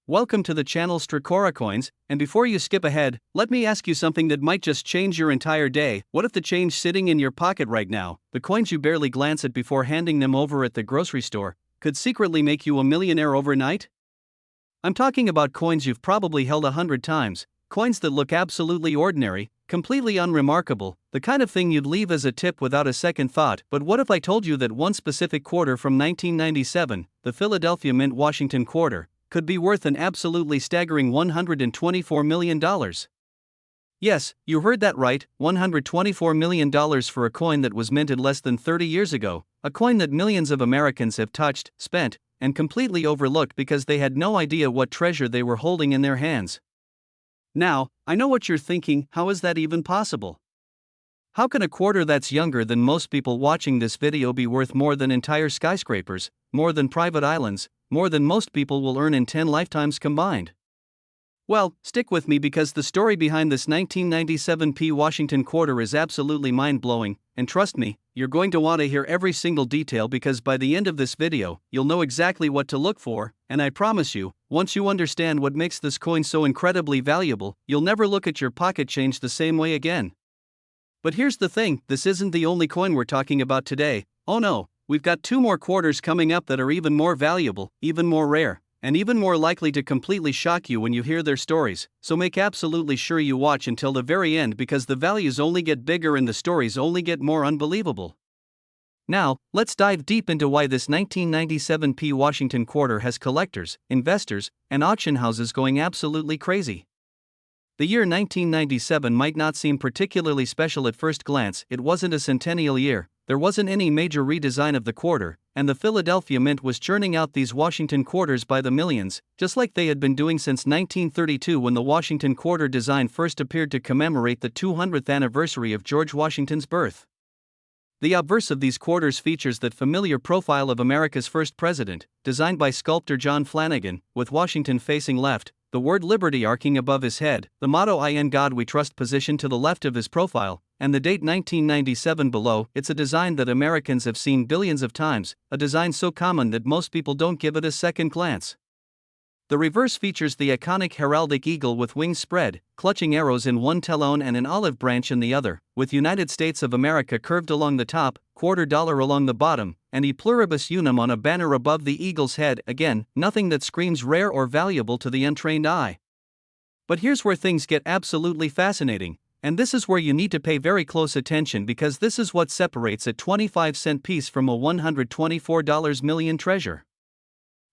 Welcome to the channel Stracora Coins, and before you skip ahead, let me ask you something that might just change your entire day. What if the change sitting in your pocket right now, the coins you barely glance at before handing them over at the grocery store, could secretly make you a millionaire overnight? I'm talking about coins you've probably held 100 times, coins that look absolutely ordinary, completely unremarkable, the kind of thing you'd leave as a tip without a second thought. But what if I told you that one specific quarter from 1997, the Philadelphia Mint Washington quarter, could be worth an absolutely staggering $124 million? Yes, you heard that right, $124 million for a coin that was minted less than 30 years ago, a coin that millions of Americans have touched, spent, and completely overlooked because they had no idea what treasure they were holding in their hands. Now, I know what you're thinking, how is that even possible? How can a quarter that's younger than most people watching this video be worth more than entire skyscrapers, more than private islands, more than most people will earn in 10 lifetimes combined? Well, stick with me because the story behind this 1997 P Washington quarter is absolutely mind-blowing, and trust me, you're going to want to hear every single detail because by the end of this video, you'll know exactly what to look for, and I promise you, once you understand what makes this coin so incredibly valuable, you'll never look at your pocket change the same way again. But here's the thing, this isn't the only coin we're talking about today. Oh no, we've got two more quarters coming up that are even more valuable, even more rare, and even more likely to completely shock you when you hear their stories, so make absolutely sure you watch until the very end because the values only get bigger and the stories only get more unbelievable. Now, let's dive deep into why this 1997 P Washington quarter has collectors, investors, and auction houses going absolutely crazy. The year 1997 might not seem particularly special at first glance. It wasn't a centennial year, there wasn't any major redesign of the quarter, and the Philadelphia Mint was churning out these Washington quarters by the millions, just like they had been doing since 1932 when the Washington quarter design first appeared to commemorate the 200th anniversary of George Washington's birth. The obverse of these quarters features that familiar profile of America's first president, designed by sculptor John Flanagan, with Washington facing left, the word liberty arcing above his head, the motto "In God We Trust" positioned to the left of his profile, and the date 1997 below. It's a design that Americans have seen billions of times, a design so common that most people don't give it a second glance. The reverse features the iconic heraldic eagle with wings spread, clutching arrows in one talon and an olive branch in the other, with United States of America curved along the top, $quarter along the bottom, and E pluribus unum on a banner above the eagle's head. Again, nothing that screams rare or valuable to the untrained eye. But here's where things get absolutely fascinating, and this is where you need to pay very close attention because this is what separates a 25-cent piece from a $124 million treasure.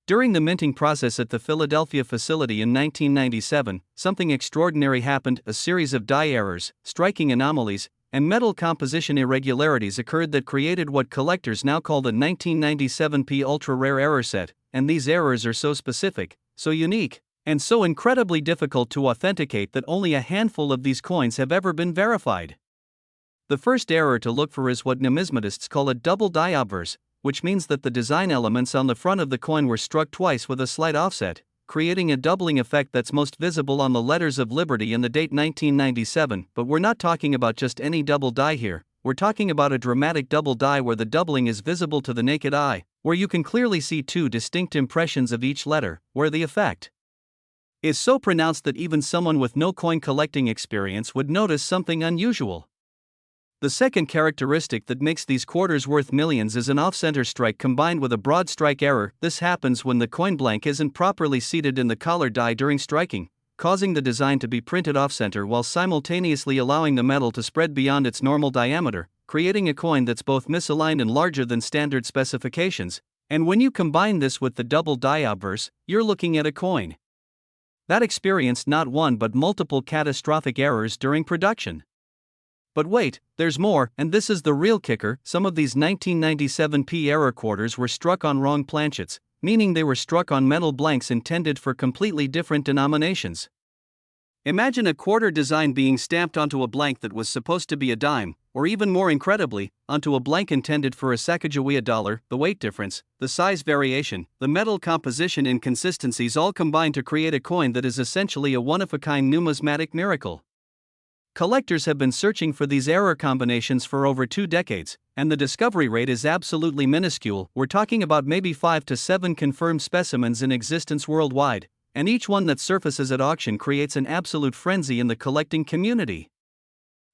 During the minting process at the Philadelphia facility in 1997, something extraordinary happened. A series of die errors, striking anomalies, and metal composition irregularities occurred that created what collectors now call the 1997 P ultra-rare error set, and these errors are so specific, so unique, and so incredibly difficult to authenticate that only a handful of these coins have ever been verified. The first error to look for is what numismatists call a double die obverse, which means that the design elements on the front of the coin were struck twice with a slight offset, creating a doubling effect that's most visible on the letters of Liberty and the date 1997. But we're not talking about just any double die here, we're talking about a dramatic double die where the doubling is visible to the naked eye, where you can clearly see two distinct impressions of each letter, where the effect is so pronounced that even someone with no coin collecting experience would notice something unusual. The second characteristic that makes these quarters worth millions is an off-center strike combined with a broad strike error. This happens when the coin blank isn't properly seated in the collar die during striking, causing the design to be printed off-center while simultaneously allowing the metal to spread beyond its normal diameter, creating a coin that's both misaligned and larger than standard specifications. And when you combine this with the double die obverse, you're looking at a coin that experienced not one but multiple catastrophic errors during production. But wait, there's more, and this is the real kicker. Some of these 1997 P error quarters were struck on wrong planchets, meaning they were struck on metal blanks intended for completely different denominations. Imagine a quarter design being stamped onto a blank that was supposed to be a dime, or even more incredibly, onto a blank intended for a Sacagawea dollar. The weight difference, the size variation, the metal composition inconsistencies all combine to create a coin that is essentially a one-of-a-kind numismatic miracle. Collectors have been searching for these error combinations for over 2 decades, and the discovery rate is absolutely minuscule. We're talking about maybe 5 to 7 confirmed specimens in existence worldwide, and each one that surfaces at auction creates an absolute frenzy in the collecting community.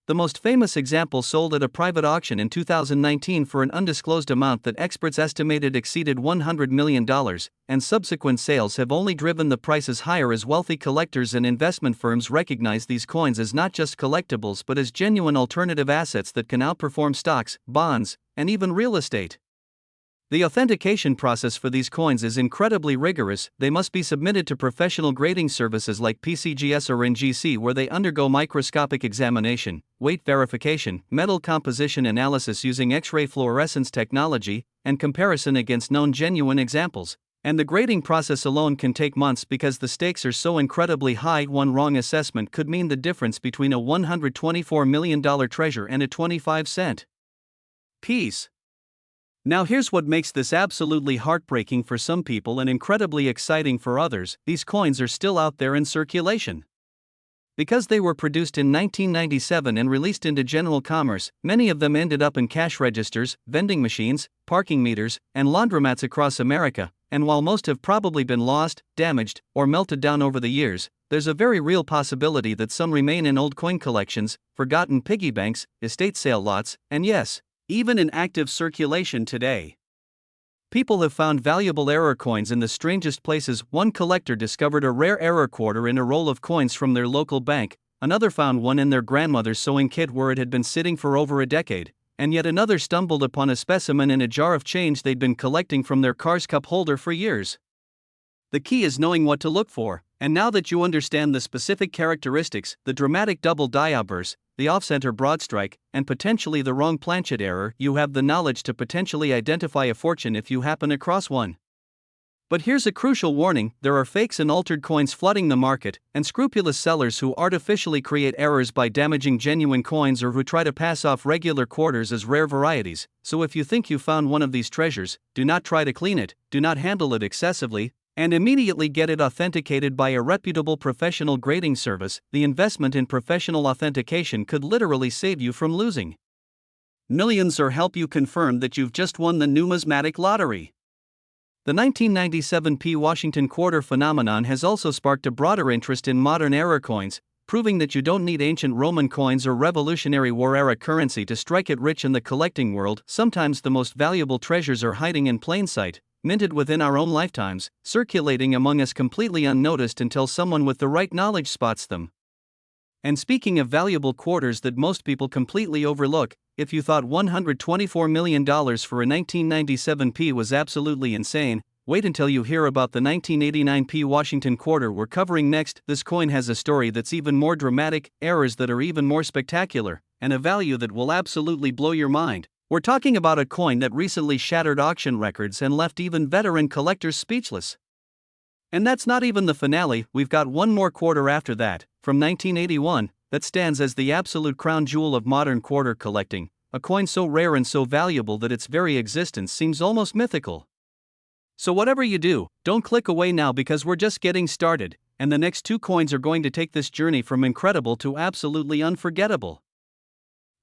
The most famous example sold at a private auction in 2019 for an undisclosed amount that experts estimated exceeded $100 million, and subsequent sales have only driven the prices higher as wealthy collectors and investment firms recognize these coins as not just collectibles but as genuine alternative assets that can outperform stocks, bonds, and even real estate. The authentication process for these coins is incredibly rigorous. They must be submitted to professional grading services like PCGS or NGC, where they undergo microscopic examination, weight verification, metal composition analysis using X-ray fluorescence technology, and comparison against known genuine examples. And the grading process alone can take months because the stakes are so incredibly high. One wrong assessment could mean the difference between a $124 million treasure and a 25-cent piece. Now here's what makes this absolutely heartbreaking for some people and incredibly exciting for others: these coins are still out there in circulation. Because they were produced in 1997 and released into general commerce, many of them ended up in cash registers, vending machines, parking meters, and laundromats across America, and while most have probably been lost, damaged, or melted down over the years, there's a very real possibility that some remain in old coin collections, forgotten piggy banks, estate sale lots, and yes, even in active circulation today. People have found valuable error coins in the strangest places. One collector discovered a rare error quarter in a roll of coins from their local bank, another found one in their grandmother's sewing kit where it had been sitting for over a decade, and yet another stumbled upon a specimen in a jar of change they'd been collecting from their car's cup holder for years. The key is knowing what to look for, and now that you understand the specific characteristics, the dramatic double die outburst, the off-center broad strike, and potentially the wrong planchet error, you have the knowledge to potentially identify a fortune if you happen across one. But here's a crucial warning: there are fakes and altered coins flooding the market, and scrupulous sellers who artificially create errors by damaging genuine coins or who try to pass off regular quarters as rare varieties. So if you think you found one of these treasures, do not try to clean it, do not handle it excessively, and immediately get it authenticated by a reputable professional grading service. The investment in professional authentication could literally save you from losing millions or help you confirm that you've just won the numismatic lottery. The 1997 P. Washington quarter phenomenon has also sparked a broader interest in modern era coins, proving that you don't need ancient Roman coins or Revolutionary War era currency to strike it rich in the collecting world. Sometimes the most valuable treasures are hiding in plain sight, minted within our own lifetimes, circulating among us completely unnoticed until someone with the right knowledge spots them. And speaking of valuable quarters that most people completely overlook, if you thought $124 million for a 1997 P was absolutely insane, wait until you hear about the 1989 P Washington quarter we're covering next. This coin has a story that's even more dramatic, errors that are even more spectacular, and a value that will absolutely blow your mind. We're talking about a coin that recently shattered auction records and left even veteran collectors speechless. And that's not even the finale. We've got one more quarter after that, from 1981, that stands as the absolute crown jewel of modern quarter collecting, a coin so rare and so valuable that its very existence seems almost mythical. So whatever you do, don't click away now because we're just getting started, and the next two coins are going to take this journey from incredible to absolutely unforgettable.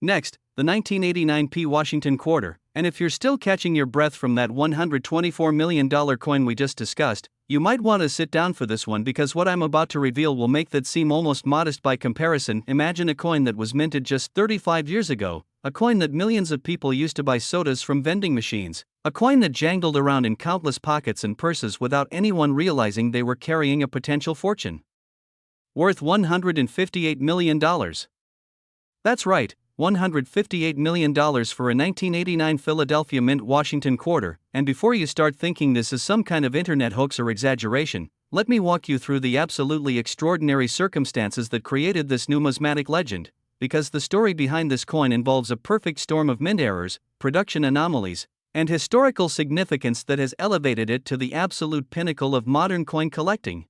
Next, the 1989 P. Washington quarter, and if you're still catching your breath from that $124 million coin we just discussed, you might want to sit down for this one because what I'm about to reveal will make that seem almost modest by comparison. Imagine a coin that was minted just 35 years ago, a coin that millions of people used to buy sodas from vending machines, a coin that jangled around in countless pockets and purses without anyone realizing they were carrying a potential fortune. Worth $158 million. That's right, $158 million for a 1989 Philadelphia Mint Washington quarter. And before you start thinking this is some kind of internet hoax or exaggeration, let me walk you through the absolutely extraordinary circumstances that created this numismatic legend, because the story behind this coin involves a perfect storm of mint errors, production anomalies, and historical significance that has elevated it to the absolute pinnacle of modern coin collecting.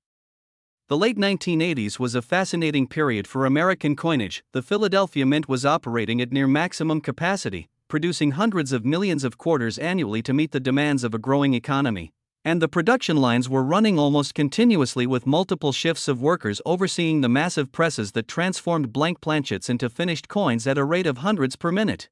The late 1980s was a fascinating period for American coinage. The Philadelphia Mint was operating at near maximum capacity, producing hundreds of millions of quarters annually to meet the demands of a growing economy. And the production lines were running almost continuously with multiple shifts of workers overseeing the massive presses that transformed blank planchets into finished coins at a rate of hundreds per minute.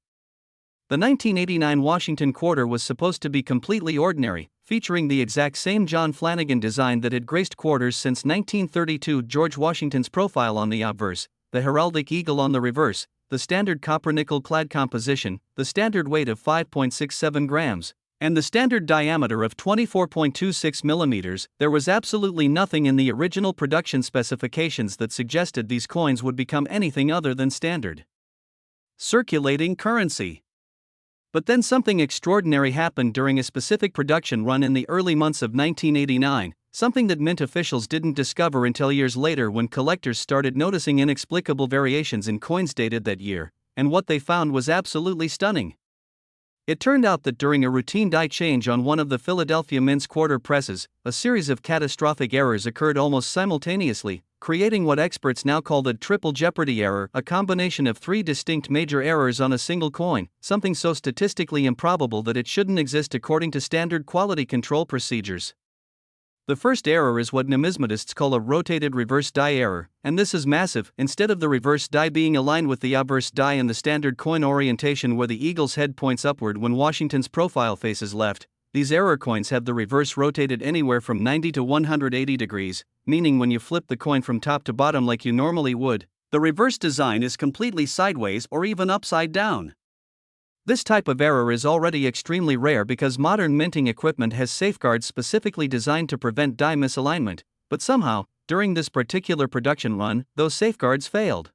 The 1989 Washington quarter was supposed to be completely ordinary, featuring the exact same John Flanagan design that had graced quarters since 1932, George Washington's profile on the obverse, the heraldic eagle on the reverse, the standard copper-nickel clad composition, the standard weight of 5.67 grams, and the standard diameter of 24.26 millimeters. There was absolutely nothing in the original production specifications that suggested these coins would become anything other than standard circulating currency. But then something extraordinary happened during a specific production run in the early months of 1989, something that mint officials didn't discover until years later when collectors started noticing inexplicable variations in coins dated that year, and what they found was absolutely stunning. It turned out that during a routine die change on one of the Philadelphia Mint's quarter presses, a series of catastrophic errors occurred almost simultaneously, creating what experts now call the triple jeopardy error, a combination of three distinct major errors on a single coin, something so statistically improbable that it shouldn't exist according to standard quality control procedures. The first error is what numismatists call a rotated reverse die error, and this is massive. Instead of the reverse die being aligned with the obverse die in the standard coin orientation where the eagle's head points upward when Washington's profile faces left, these error coins have the reverse rotated anywhere from 90 to 180 degrees, meaning when you flip the coin from top to bottom like you normally would, the reverse design is completely sideways or even upside down. This type of error is already extremely rare because modern minting equipment has safeguards specifically designed to prevent die misalignment, but somehow, during this particular production run, those safeguards failed.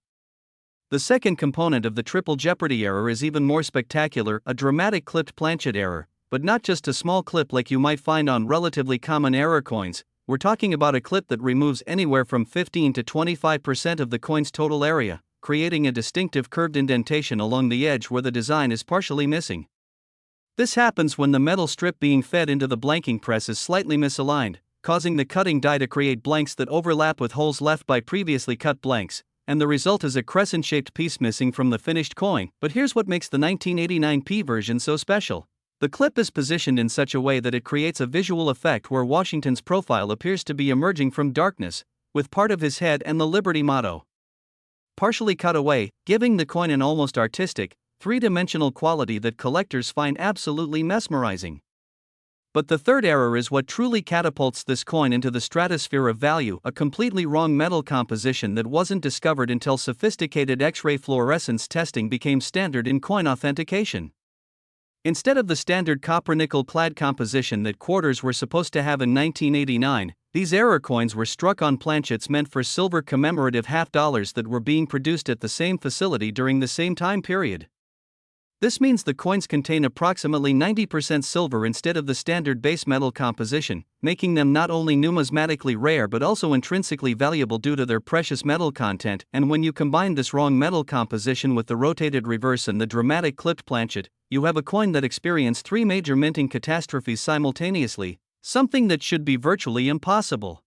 The second component of the triple jeopardy error is even more spectacular, a dramatic clipped planchet error, but not just a small clip like you might find on relatively common error coins. We're talking about a clip that removes anywhere from 15 to 25% of the coin's total area, creating a distinctive curved indentation along the edge where the design is partially missing. This happens when the metal strip being fed into the blanking press is slightly misaligned, causing the cutting die to create blanks that overlap with holes left by previously cut blanks, and the result is a crescent-shaped piece missing from the finished coin. But here's what makes the 1989P version so special. The clip is positioned in such a way that it creates a visual effect where Washington's profile appears to be emerging from darkness, with part of his head and the Liberty motto partially cut away, giving the coin an almost artistic, three-dimensional quality that collectors find absolutely mesmerizing. But the third error is what truly catapults this coin into the stratosphere of value, a completely wrong metal composition that wasn't discovered until sophisticated X-ray fluorescence testing became standard in coin authentication. Instead of the standard copper-nickel clad composition that quarters were supposed to have in 1989, these error coins were struck on planchets meant for silver commemorative half-dollars that were being produced at the same facility during the same time period. This means the coins contain approximately 90% silver instead of the standard base metal composition, making them not only numismatically rare but also intrinsically valuable due to their precious metal content. And when you combine this wrong metal composition with the rotated reverse and the dramatic clipped planchet, you have a coin that experienced three major minting catastrophes simultaneously, something that should be virtually impossible.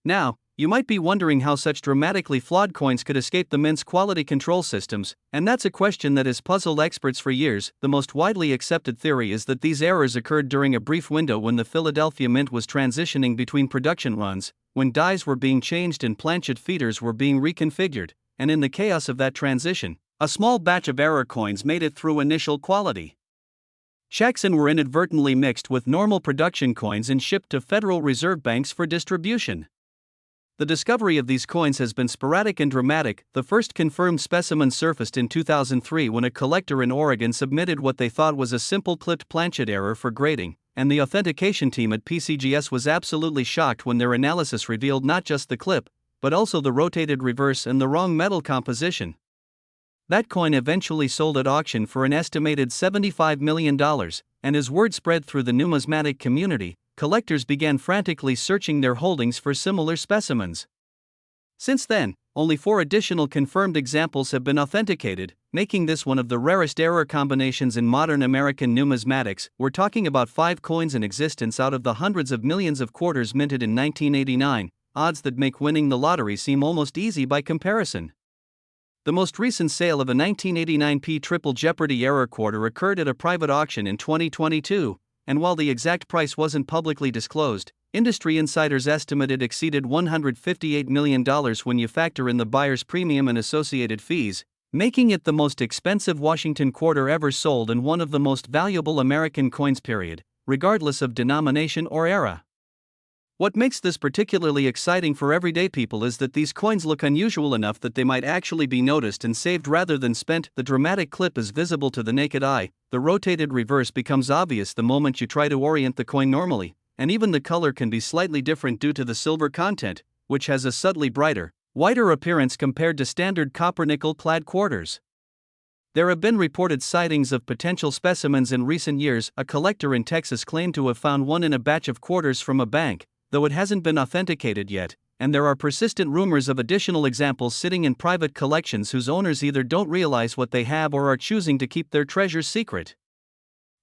Now, you might be wondering how such dramatically flawed coins could escape the mint's quality control systems, and that's a question that has puzzled experts for years. The most widely accepted theory is that these errors occurred during a brief window when the Philadelphia Mint was transitioning between production runs, when dies were being changed and planchet feeders were being reconfigured, and in the chaos of that transition, a small batch of error coins made it through initial quality checks and were inadvertently mixed with normal production coins and shipped to Federal Reserve banks for distribution. The discovery of these coins has been sporadic and dramatic. The first confirmed specimen surfaced in 2003 when a collector in Oregon submitted what they thought was a simple clipped planchet error for grading, and the authentication team at PCGS was absolutely shocked when their analysis revealed not just the clip, but also the rotated reverse and the wrong metal composition. That coin eventually sold at auction for an estimated $75 million, and as word spread through the numismatic community, collectors began frantically searching their holdings for similar specimens. Since then, only 4 additional confirmed examples have been authenticated, making this one of the rarest error combinations in modern American numismatics. We're talking about 5 coins in existence out of the hundreds of millions of quarters minted in 1989, odds that make winning the lottery seem almost easy by comparison. The most recent sale of a 1989P Triple Jeopardy error quarter occurred at a private auction in 2022, and while the exact price wasn't publicly disclosed, industry insiders estimate it exceeded $158 million when you factor in the buyer's premium and associated fees, making it the most expensive Washington quarter ever sold and one of the most valuable American coins. regardless of denomination or era. What makes this particularly exciting for everyday people is that these coins look unusual enough that they might actually be noticed and saved rather than spent. The dramatic clip is visible to the naked eye, the rotated reverse becomes obvious the moment you try to orient the coin normally, and even the color can be slightly different due to the silver content, which has a subtly brighter, whiter appearance compared to standard copper nickel-clad quarters. There have been reported sightings of potential specimens in recent years. A collector in Texas claimed to have found one in a batch of quarters from a bank, though it hasn't been authenticated yet, and there are persistent rumors of additional examples sitting in private collections whose owners either don't realize what they have or are choosing to keep their treasures secret.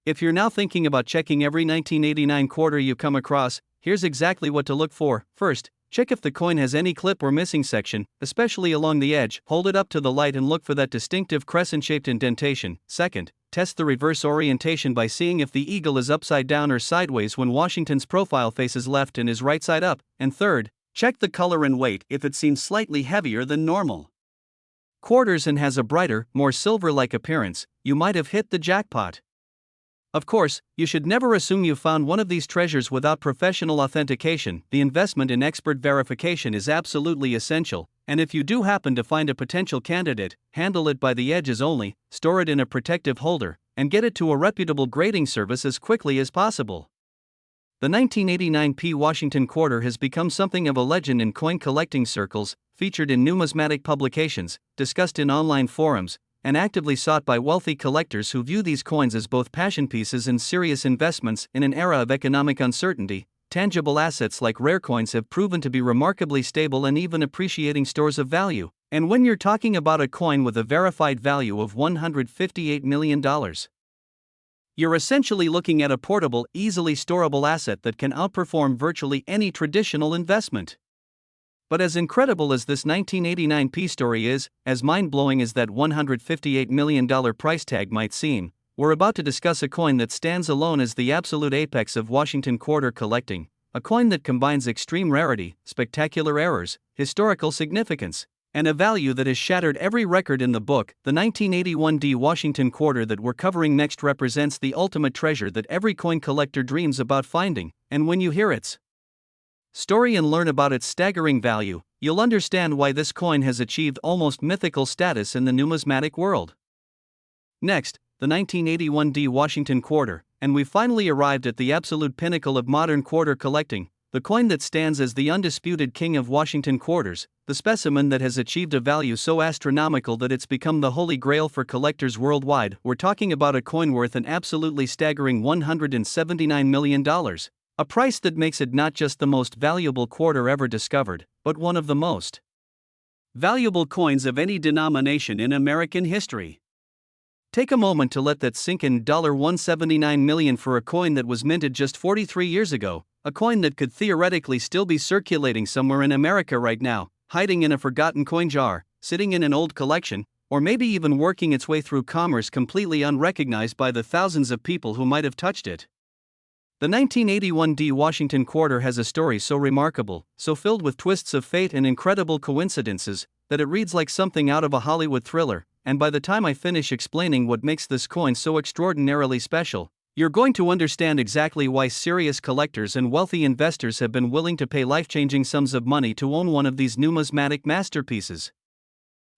If you're now thinking about checking every 1989 quarter you come across, here's exactly what to look for. First, check if the coin has any clip or missing section, especially along the edge. Hold it up to the light and look for that distinctive crescent-shaped indentation. Second, test the reverse orientation by seeing if the eagle is upside down or sideways when Washington's profile faces left and is right side up. And third, check the color and weight if it seems slightly heavier than normal. Quarters and has a brighter, more silver-like appearance, you might have hit the jackpot. Of course, you should never assume you found one of these treasures without professional authentication. The investment in expert verification is absolutely essential, and if you do happen to find a potential candidate, handle it by the edges only, store it in a protective holder, and get it to a reputable grading service as quickly as possible. The 1989 P. Washington quarter has become something of a legend in coin collecting circles, featured in numismatic publications, discussed in online forums, and actively sought by wealthy collectors who view these coins as both passion pieces and serious investments. In an era of economic uncertainty, tangible assets like rare coins have proven to be remarkably stable and even appreciating stores of value. And when you're talking about a coin with a verified value of $158 million, you're essentially looking at a portable, easily storable asset that can outperform virtually any traditional investment. But as incredible as this 1989 P story is, as mind-blowing as that $158 million price tag might seem, we're about to discuss a coin that stands alone as the absolute apex of Washington quarter collecting, a coin that combines extreme rarity, spectacular errors, historical significance, and a value that has shattered every record in the book. The 1981 D Washington quarter that we're covering next represents the ultimate treasure that every coin collector dreams about finding, and when you hear its story and learn about its staggering value, you'll understand why this coin has achieved almost mythical status in the numismatic world. Next, the 1981 D Washington quarter, and we've finally arrived at the absolute pinnacle of modern quarter collecting, the coin that stands as the undisputed king of Washington quarters, the specimen that has achieved a value so astronomical that it's become the holy grail for collectors worldwide. We're talking about a coin worth an absolutely staggering $179 million. A price that makes it not just the most valuable quarter ever discovered, but one of the most valuable coins of any denomination in American history. Take a moment to let that sink in. $179 million for a coin that was minted just 43 years ago, a coin that could theoretically still be circulating somewhere in America right now, hiding in a forgotten coin jar, sitting in an old collection, or maybe even working its way through commerce completely unrecognized by the thousands of people who might have touched it. The 1981 D Washington quarter has a story so remarkable, so filled with twists of fate and incredible coincidences, that it reads like something out of a Hollywood thriller, and by the time I finish explaining what makes this coin so extraordinarily special, you're going to understand exactly why serious collectors and wealthy investors have been willing to pay life-changing sums of money to own one of these numismatic masterpieces.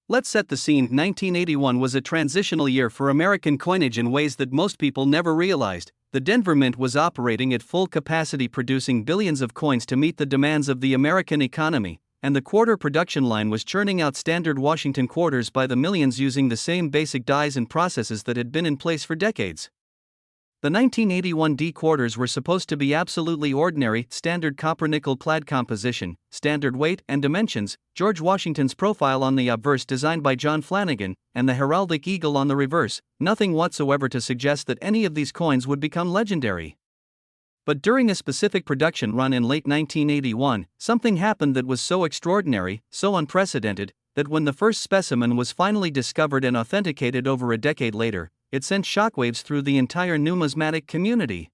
Let's set the scene. 1981 was a transitional year for American coinage in ways that most people never realized. The Denver Mint was operating at full capacity, producing billions of coins to meet the demands of the American economy, and the quarter production line was churning out standard Washington quarters by the millions using the same basic dies and processes that had been in place for decades. The 1981 D quarters were supposed to be absolutely ordinary, standard copper nickel clad composition, standard weight and dimensions, George Washington's profile on the obverse designed by John Flanagan, and the heraldic eagle on the reverse, nothing whatsoever to suggest that any of these coins would become legendary. But during a specific production run in late 1981, something happened that was so extraordinary, so unprecedented, that when the first specimen was finally discovered and authenticated over a decade later, it sent shockwaves through the entire numismatic community.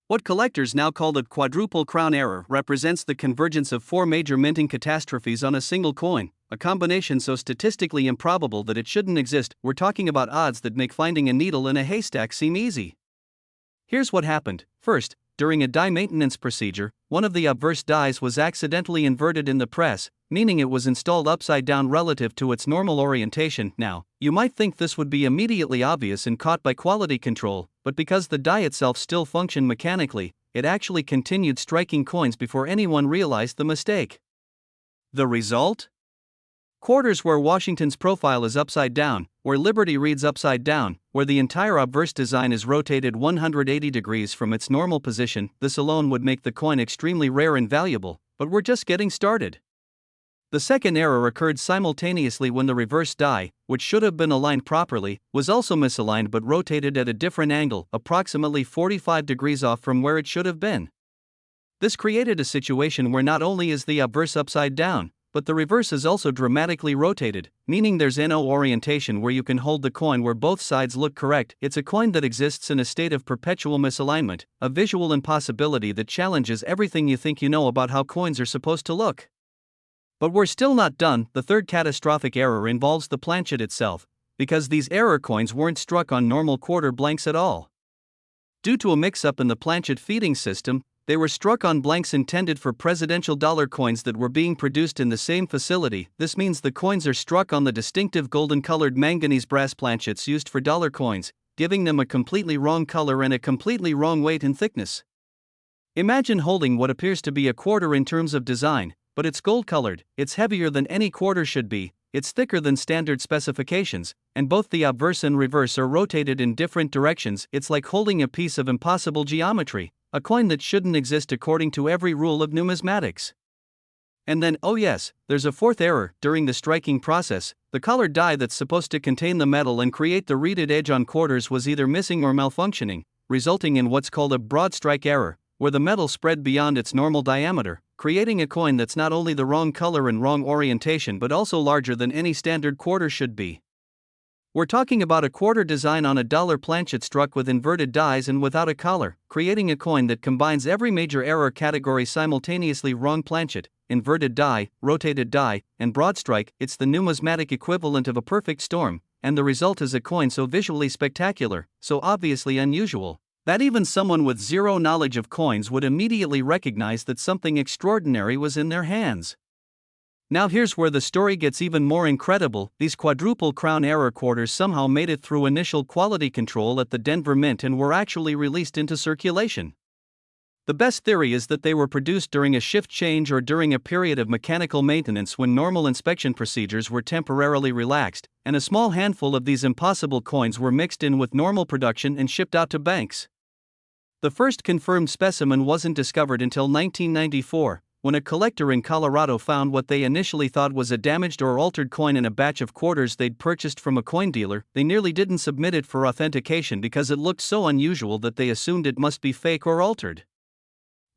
What collectors now call the quadruple crown error represents the convergence of four major minting catastrophes on a single coin, a combination so statistically improbable that it shouldn't exist. We're talking about odds that make finding a needle in a haystack seem easy. Here's what happened. First, during a die maintenance procedure, one of the obverse dies was accidentally inverted in the press, meaning it was installed upside down relative to its normal orientation. Now, you might think this would be immediately obvious and caught by quality control, but because the die itself still functioned mechanically, it actually continued striking coins before anyone realized the mistake. The result? Quarters where Washington's profile is upside down, where Liberty reads upside down, where the entire obverse design is rotated 180 degrees from its normal position. This alone would make the coin extremely rare and valuable, but we're just getting started. The second error occurred simultaneously when the reverse die, which should have been aligned properly, was also misaligned but rotated at a different angle, approximately 45 degrees off from where it should have been. This created a situation where not only is the obverse upside down, but the reverse is also dramatically rotated, meaning there's no orientation where you can hold the coin where both sides look correct. It's a coin that exists in a state of perpetual misalignment, a visual impossibility that challenges everything you think you know about how coins are supposed to look. But we're still not done. The third catastrophic error involves the planchet itself, because these error coins weren't struck on normal quarter blanks at all. Due to a mix-up in the planchet feeding system, they were struck on blanks intended for presidential dollar coins that were being produced in the same facility. This means the coins are struck on the distinctive golden-colored manganese brass planchets used for dollar coins, giving them a completely wrong color and a completely wrong weight and thickness. Imagine holding what appears to be a quarter in terms of design, but it's gold-colored, it's heavier than any quarter should be, it's thicker than standard specifications, and both the obverse and reverse are rotated in different directions. It's like holding a piece of impossible geometry, a coin that shouldn't exist according to every rule of numismatics. And then, oh yes, there's a fourth error. During the striking process, the colored die that's supposed to contain the metal and create the reeded edge on quarters was either missing or malfunctioning, resulting in what's called a broad strike error, where the metal spread beyond its normal diameter, creating a coin that's not only the wrong color and wrong orientation but also larger than any standard quarter should be. We're talking about a quarter design on a dollar planchet struck with inverted dies and without a collar, creating a coin that combines every major error category simultaneously: wrong planchet, inverted die, rotated die, and broad strike. It's the numismatic equivalent of a perfect storm, and the result is a coin so visually spectacular, so obviously unusual, that even someone with zero knowledge of coins would immediately recognize that something extraordinary was in their hands. Now here's where the story gets even more incredible. These quadruple crown error quarters somehow made it through initial quality control at the Denver Mint and were actually released into circulation. The best theory is that they were produced during a shift change or during a period of mechanical maintenance when normal inspection procedures were temporarily relaxed, and a small handful of these impossible coins were mixed in with normal production and shipped out to banks. The first confirmed specimen wasn't discovered until 1994, when a collector in Colorado found what they initially thought was a damaged or altered coin in a batch of quarters they'd purchased from a coin dealer. They nearly didn't submit it for authentication because it looked so unusual that they assumed it must be fake or altered.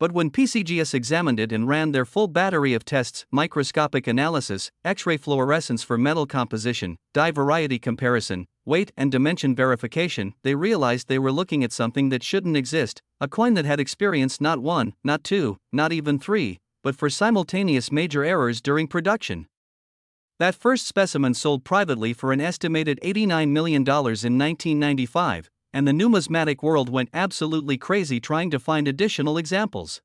But when PCGS examined it and ran their full battery of tests, microscopic analysis, X-ray fluorescence for metal composition, die variety comparison, weight and dimension verification, they realized they were looking at something that shouldn't exist, a coin that had experienced not one, not two, not even three, but four simultaneous major errors during production. That first specimen sold privately for an estimated $89 million in 1995. And the numismatic world went absolutely crazy trying to find additional examples.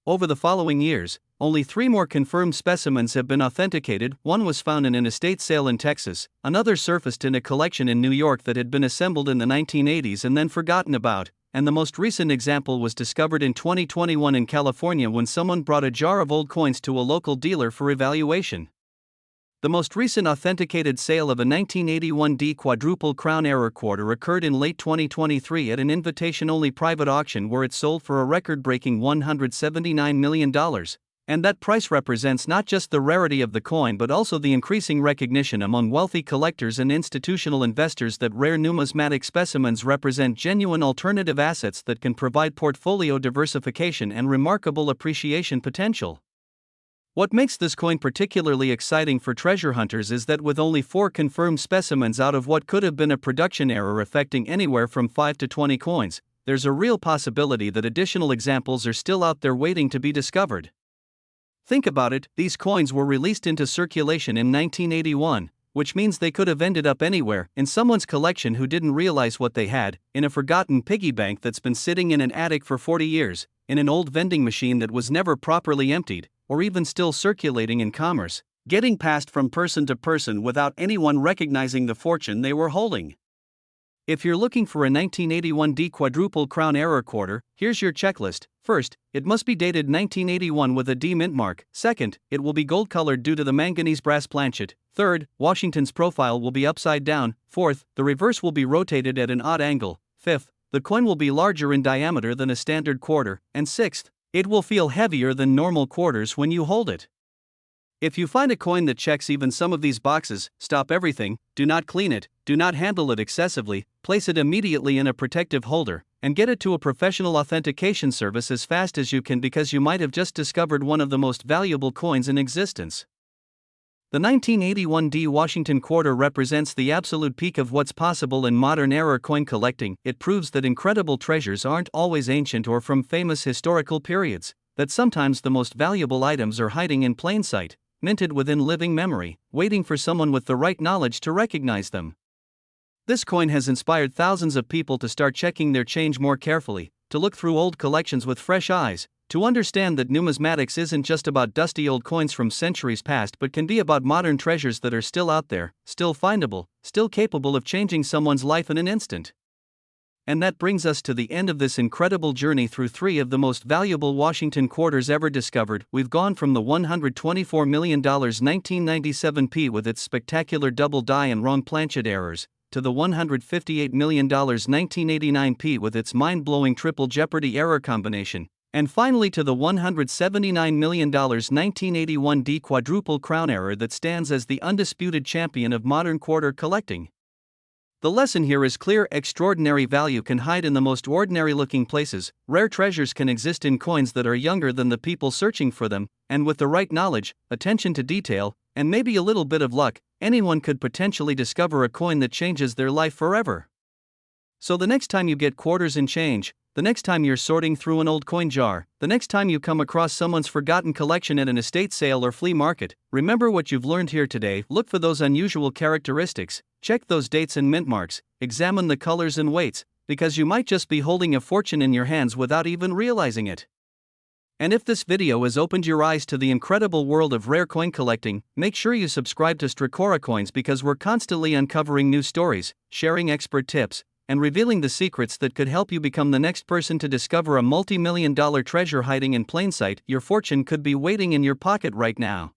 Over the following years, only 3 more confirmed specimens have been authenticated. One was found in an estate sale in Texas, another surfaced in a collection in New York that had been assembled in the 1980s and then forgotten about, and the most recent example was discovered in 2021 in California when someone brought a jar of old coins to a local dealer for evaluation. The most recent authenticated sale of a 1981 D quadruple crown error quarter occurred in late 2023 at an invitation-only private auction where it sold for a record-breaking $179 million, and that price represents not just the rarity of the coin but also the increasing recognition among wealthy collectors and institutional investors that rare numismatic specimens represent genuine alternative assets that can provide portfolio diversification and remarkable appreciation potential. What makes this coin particularly exciting for treasure hunters is that with only 4 confirmed specimens out of what could have been a production error affecting anywhere from 5 to 20 coins, there's a real possibility that additional examples are still out there waiting to be discovered. Think about it, these coins were released into circulation in 1981, which means they could have ended up anywhere, in someone's collection who didn't realize what they had, in a forgotten piggy bank that's been sitting in an attic for 40 years, in an old vending machine that was never properly emptied, or even still circulating in commerce, getting passed from person to person without anyone recognizing the fortune they were holding. If you're looking for a 1981 D quadruple crown error quarter, here's your checklist. First, it must be dated 1981 with a D mint mark. Second, it will be gold colored due to the manganese brass planchet. Third, Washington's profile will be upside down. Fourth, the reverse will be rotated at an odd angle. Fifth, the coin will be larger in diameter than a standard quarter. And sixth, it will feel heavier than normal quarters when you hold it. If you find a coin that checks even some of these boxes, stop everything, do not clean it, do not handle it excessively, place it immediately in a protective holder, and get it to a professional authentication service as fast as you can, because you might have just discovered one of the most valuable coins in existence. The 1981 D Washington quarter represents the absolute peak of what's possible in modern era coin collecting. It proves that incredible treasures aren't always ancient or from famous historical periods, that sometimes the most valuable items are hiding in plain sight, minted within living memory, waiting for someone with the right knowledge to recognize them. This coin has inspired thousands of people to start checking their change more carefully, to look through old collections with fresh eyes, to understand that numismatics isn't just about dusty old coins from centuries past but can be about modern treasures that are still out there, still findable, still capable of changing someone's life in an instant. And that brings us to the end of this incredible journey through three of the most valuable Washington quarters ever discovered. We've gone from the $124 million 1997 P with its spectacular double die and wrong planchet errors, to the $158 million 1989 P with its mind-blowing triple jeopardy error combination, and finally to the $179 million 1981 D quadruple crown error that stands as the undisputed champion of modern quarter collecting. The lesson here is clear: extraordinary value can hide in the most ordinary-looking places. Rare treasures can exist in coins that are younger than the people searching for them, and with the right knowledge, attention to detail, and maybe a little bit of luck, anyone could potentially discover a coin that changes their life forever. So the next time you get quarters and change, the next time you're sorting through an old coin jar, the next time you come across someone's forgotten collection at an estate sale or flea market, remember what you've learned here today. Look for those unusual characteristics, check those dates and mint marks, examine the colors and weights, because you might just be holding a fortune in your hands without even realizing it. And if this video has opened your eyes to the incredible world of rare coin collecting, make sure you subscribe to Stracora Coins, because we're constantly uncovering new stories, sharing expert tips, and revealing the secrets that could help you become the next person to discover a multi-million-dollar treasure hiding in plain sight. Your fortune could be waiting in your pocket right now.